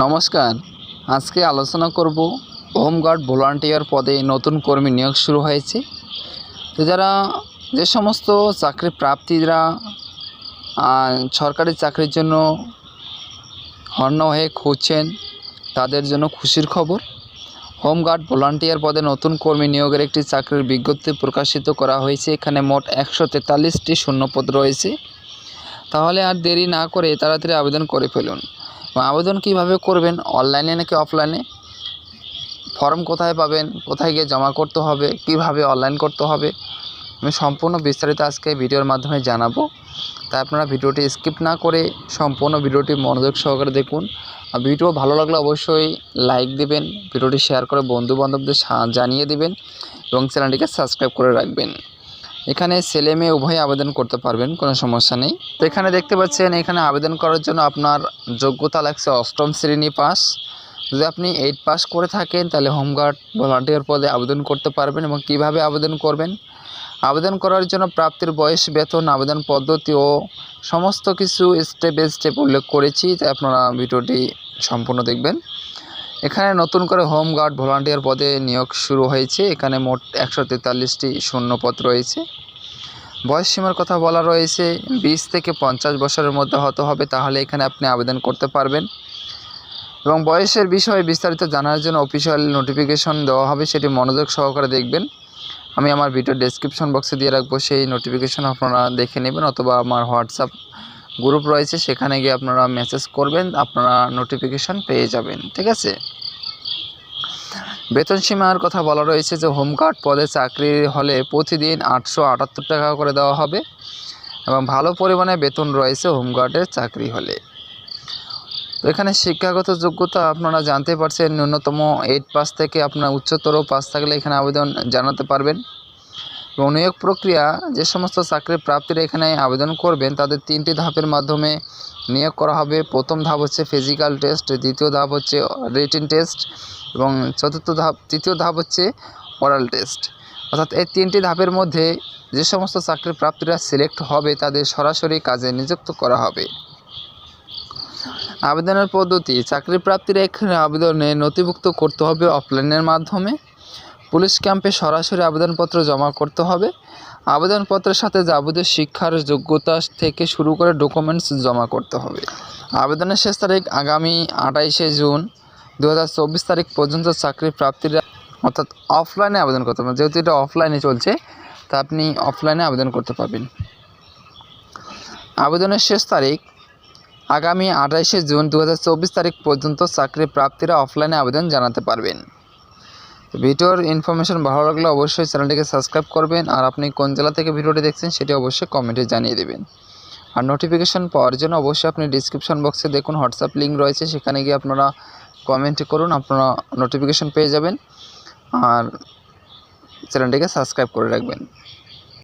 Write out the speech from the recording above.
নমস্কার। আজকে আলোচনা করব হোমগার্ড ভলান্টিয়ার পদে নতুন কর্মী নিয়োগ শুরু হয়েছে। তো যে সমস্ত চাকরি প্রার্থীরা সরকারি চাকরির জন্য হন্য হয়ে খুঁজছেন তাদের জন্য খুশির খবর। হোমগার্ড ভলান্টিয়ার পদে নতুন কর্মী নিয়োগের একটি চাকরির বিজ্ঞপ্তি প্রকাশিত করা হয়েছে। এখানে মোট 143টি শূন্যপদ রয়েছে। তাহলে আর দেরি না করে তাড়াতাড়ি আবেদন করে ফেলুন। আবেদন কিভাবে করবেন, অনলাইনে নাকি অফলাইনে, ফর্ম কোথায় পাবেন, কোথায় গিয়ে জমা করতে হবে, কিভাবে অনলাইন করতে হবে, আমি সম্পূর্ণ বিস্তারিত আজকে ভিডিওর মাধ্যমে জানাবো। তাই আপনারা ভিডিওটি স্কিপ না করে সম্পূর্ণ ভিডিওটি মনোযোগ সহকারে দেখুন। আর ভিডিও ভালো লাগলে অবশ্যই লাইক দিবেন, ভিডিওটি শেয়ার করে বন্ধুবান্ধবদের জানিয়ে দিবেন এবং চ্যানেলটিকে সাবস্ক্রাইব করে রাখবেন। এখানে ছেলে মেয়ে উভয় আবেদন করতে পারবেন, কোনো সমস্যা নেই। তো এখানে দেখতে পাচ্ছেন, এখানে আবেদন করার জন্য আপনার যোগ্যতা লাগছে 8ম শ্রেণী পাস। যদি আপনি 8 পাস করে থাকেন তাহলে হোমগার্ড ভলান্টিয়ার পদে আবেদন করতে পারবেন। এবং কিভাবে আবেদন করবেন, আবেদন করার জন্য প্রাপ্তির বয়স, বেতন, আবেদন পদ্ধতি ও সমস্ত কিছু স্টেপ বাই স্টেপ উল্লেখ করেছি, তাই আপনারা ভিডিওটি সম্পূর্ণ দেখবেন। এখানে নতুন করে হোমগার্ড ভলান্টিয়ার পদে নিয়োগ শুরু হয়েছে। এখানে মোট 143টি শূন্যপদ রয়েছে। বয়স সীমার কথা বলা রয়েছে 20 থেকে 50 বছরের মধ্যে হতে হবে, তাহলে এখানে আপনি আবেদন করতে পারবেন। এবং বয়সের বিষয়ে বিস্তারিত জানার জন্য অফিসিয়াল নোটিফিকেশন দেওয়া হবে, সেটি মনোযোগ সহকারে দেখবেন। আমি আমার ভিডিও ডেসক্রিপশন বক্সে দিয়ে রাখবো, সেই নোটিফিকেশন আপনারা দেখে নেবেন, অথবা আমার হোয়াটসঅ্যাপ গ্রুপ রয়েছে সেখানে গিয়ে আপনারা মেসেজ করবেন, আপনারা নোটিফিকেশন পেয়ে যাবেন। ঠিক আছে। বেতন সীমার কথা বলা রয়েছে যে হোমগার্ড পদে চাকরি হলে প্রতিদিন 878 টাকা করে দেওয়া হবে এবং ভালো পরিমাণে বেতন রয়েছে হোমগার্ডের চাকরি হলে। তো এখানে শিক্ষাগত যোগ্যতা আপনারা জানতে পারছেন, ন্যূনতম 8 পাস থেকে আপনার উচ্চতর পাস থাকলে এখানে আবেদন জানাতে পারবেন। এবং নিয়োগ প্রক্রিয়া, যে সমস্ত চাকরির প্রাপ্তিরা এখানে আবেদন করবেন তাদের 3টি ধাপের মাধ্যমে নিয়োগ করা হবে। প্রথম ধাপ হচ্ছে ফিজিক্যাল টেস্ট, দ্বিতীয় ধাপ হচ্ছে রিটেন টেস্ট এবং তৃতীয় ধাপ হচ্ছে ওরাল টেস্ট। অর্থাৎ এই 3টি ধাপের মধ্যে যে সমস্ত চাকরির প্রাপ্তিরা সিলেক্ট হবে তাদের সরাসরি কাজে নিযুক্ত করা হবে। আবেদনের পদ্ধতি, চাকরি প্রাপ্তিরা এখানে আবেদনে নথিভুক্ত করতে হবে অফলাইনের মাধ্যমে। পুলিশ ক্যাম্পে সরাসরি আবেদনপত্র জমা করতে হবে। আবেদনপত্রের সাথে যাবতীয় শিক্ষার যোগ্যতা থেকে শুরু করে ডকুমেন্টস জমা করতে হবে। আবেদনের শেষ তারিখ আগামী 28শে জুন 2024 তারিখ পর্যন্ত চাকরি প্রাপ্তিরা, অর্থাৎ অফলাইনে আবেদন করতে পারবেন। যেহেতু এটা অফলাইনে চলছে, তা আপনি অফলাইনে আবেদন করতে পারবেন। আবেদনের শেষ তারিখ আগামী 28শে জুন 2024 তারিখ পর্যন্ত চাকরি প্রাপ্তিরা অফলাইনে আবেদন জানাতে পারবেন। ভিডিওর ইনফরমেশন ভালো লাগলে অবশ্যই চ্যানেলটিকে সাবস্ক্রাইব করবেন। আর আপনি কোন জেলা থেকে ভিডিওটি দেখছেন সেটি অবশ্যই কমেন্টে জানিয়ে দেবেন। আর নোটিফিকেশন পাওয়ার জন্য অবশ্যই আপনি ডিসক্রিপশন বক্সে দেখুন, হোয়াটসঅ্যাপ লিঙ্ক রয়েছে, সেখানে গিয়ে আপনারা কমেন্ট করুন, আপনারা নোটিফিকেশন পেয়ে যাবেন। আর চ্যানেলটিকে সাবস্ক্রাইব করে রাখবেন।